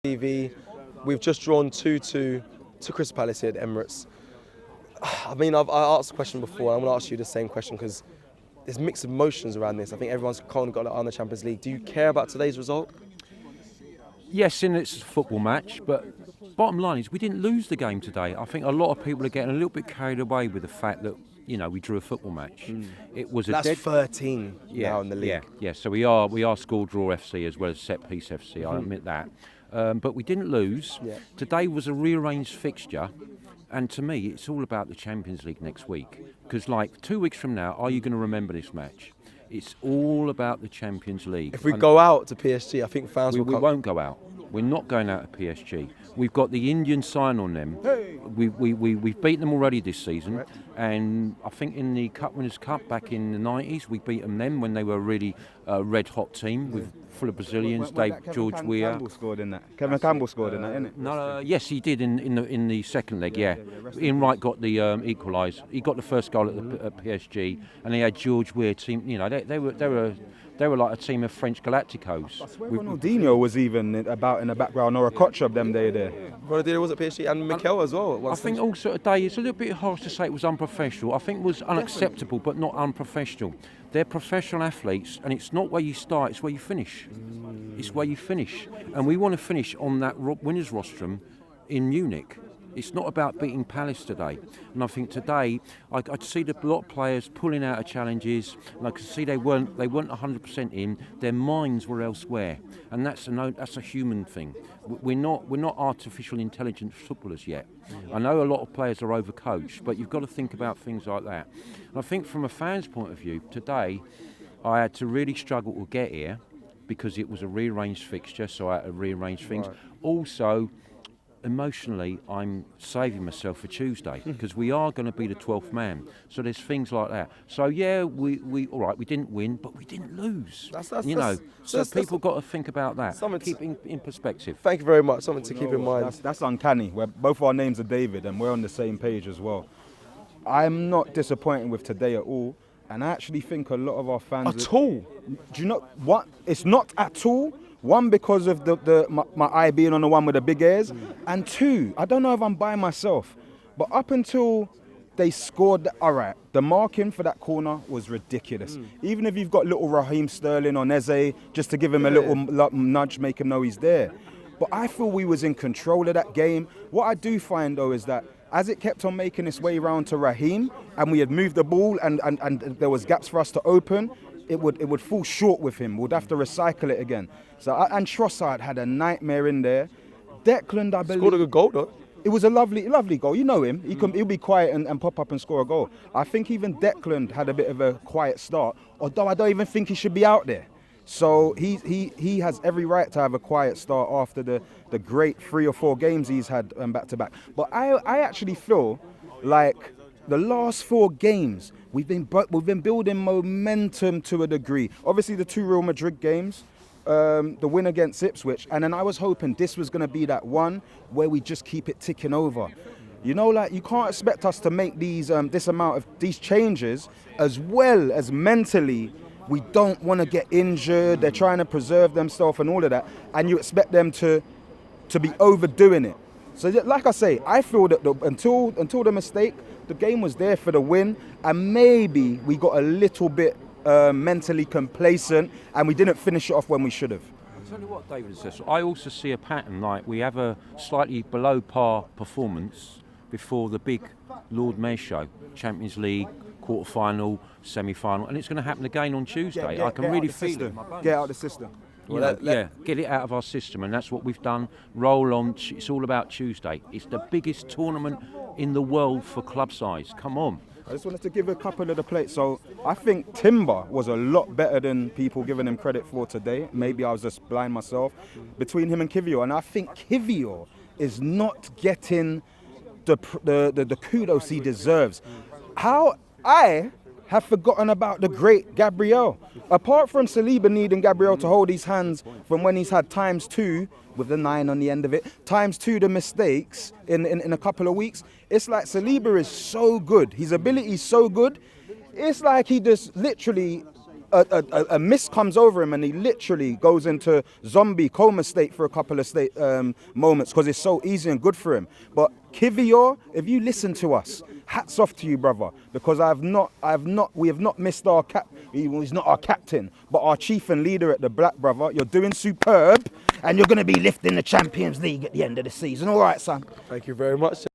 TV. We've just drawn 2-2 to Crystal Palace here at Emirates. I mean, I asked the question before, and I'm going to ask you the same question because there's mixed emotions around this. I think everyone's kind of got it on the Champions League. Do you care about today's result? Yes, and it's a football match, but bottom line is we didn't lose the game today. I think a lot of people are getting a little bit carried away with the fact that, you know, we drew a football match. It was That's 13 now in the league. Yeah. So we are score draw FC as well as set piece FC. I admit that, but we didn't lose. Yeah. Today was a rearranged fixture, and to me, it's all about the Champions League next week. Because like 2 weeks from now, are you going to remember this match? It's all about the Champions League. If we go out to PSG, I think fans will come. We won't go out. We're not going out to PSG. We've got the Indian sign on them. Hey. We've beaten them already this season. Right. And I think in the Cup Winners' Cup back in the 90s, we beat them then when they were a really red-hot team with full of Brazilians. George Weah. Campbell scored in that. Kevin Campbell scored in that, innit? No, yes, he did in the second leg. Yeah, Ian Wright got the equaliser. He got the first goal at PSG, and he had George Weah team. You know, they were like a team of French Galacticos. I swear Ronaldinho was even about in the background, or a Koch of them there. Ronaldinho was at PSG and Mikel as well. I think also today it's a little bit harsh to say it was unprofessional. I think it was unacceptable, but not unprofessional. They're professional athletes, and it's not where you start; it's where you finish. It's where you finish, and we want to finish on that winners' rostrum in Munich. It's not about beating Palace today. And I think today, I could see a lot of players pulling out of challenges, and I could see they weren't 100% in. Their minds were elsewhere, and that's a human thing. We're not artificial intelligence footballers yet. I know a lot of players are overcoached, but you've got to think about things like that. And I think from a fan's point of view, today, I had to really struggle to get here because it was a rearranged fixture, so I had to rearrange things. Right. Also, emotionally, I'm saving myself for Tuesday because we are going to be the 12th man. So there's things like that. So yeah, we all right. We didn't win, but we didn't lose. So people got to think about that. Keep in perspective. Thank you very much. Something to keep in mind. That's uncanny. Where both our names are David, and we're on the same page as well. I'm not disappointed with today at all, and I actually think a lot of our fans. At all? Do you know what? It's not at all. One, because of my eye being on the one with the big ears. And two, I don't know if I'm by myself, but up until they scored, all right, the marking for that corner was ridiculous. Even if you've got little Raheem Sterling on Eze, just to give him a little nudge, make him know he's there. But I feel we was in control of that game. What I do find, though, is that as it kept on making its way round to Raheem, and we had moved the ball and there was gaps for us to open, it would fall short with him. We'd have to recycle it again. So and Trossard had a nightmare in there. Declan, I believe, scored a good goal though. It was a lovely goal. You know him. He'll be quiet and pop up and score a goal. I think even Declan had a bit of a quiet start, although I don't even think he should be out there. So he has every right to have a quiet start after the great 3 or 4 games he's had back to back. But I actually feel like the last 4 games, we've been building momentum to a degree. Obviously, the 2 Real Madrid games, the win against Ipswich, and then I was hoping this was going to be that one where we just keep it ticking over. You know, like you can't expect us to make these this amount of these changes as well as mentally. We don't want to get injured. They're trying to preserve themselves and all of that, and you expect them to be overdoing it. So, like I say, I feel that until the mistake, the game was there for the win, and maybe we got a little bit mentally complacent, and we didn't finish it off when we should have. I'll tell you what, David says. I also see a pattern, like we have a slightly below par performance before the big Lord Mayor show, Champions League, quarter-final, semi-final, and it's going to happen again on Tuesday. I can really feel it. Get out of the system. Get it out of our system, and that's what we've done. Roll on. It's all about Tuesday. It's the biggest tournament in the world for club size. Come on. I just wanted to give a couple of the plates. So I think Timber was a lot better than people giving him credit for today. Maybe I was just blind myself. Between him and Kiwior, and I think Kiwior is not getting the kudos he deserves. How I have forgotten about the great Gabriel. Apart from Saliba needing Gabriel to hold his hands from when he's had ×2 with the 9 on the end of it, ×2 the mistakes in a couple of weeks, it's like Saliba is so good. His ability is so good. It's like he just literally a mist comes over him and he literally goes into zombie coma state for a couple of moments because it's so easy and good for him. But Kiwior, if you listen to us, hats off to you, brother, because we have not missed our he's not our captain, but our chief and leader at the Black, brother. You're doing superb, and you're going to be lifting the Champions League at the end of the season. All right, son. Thank you very much.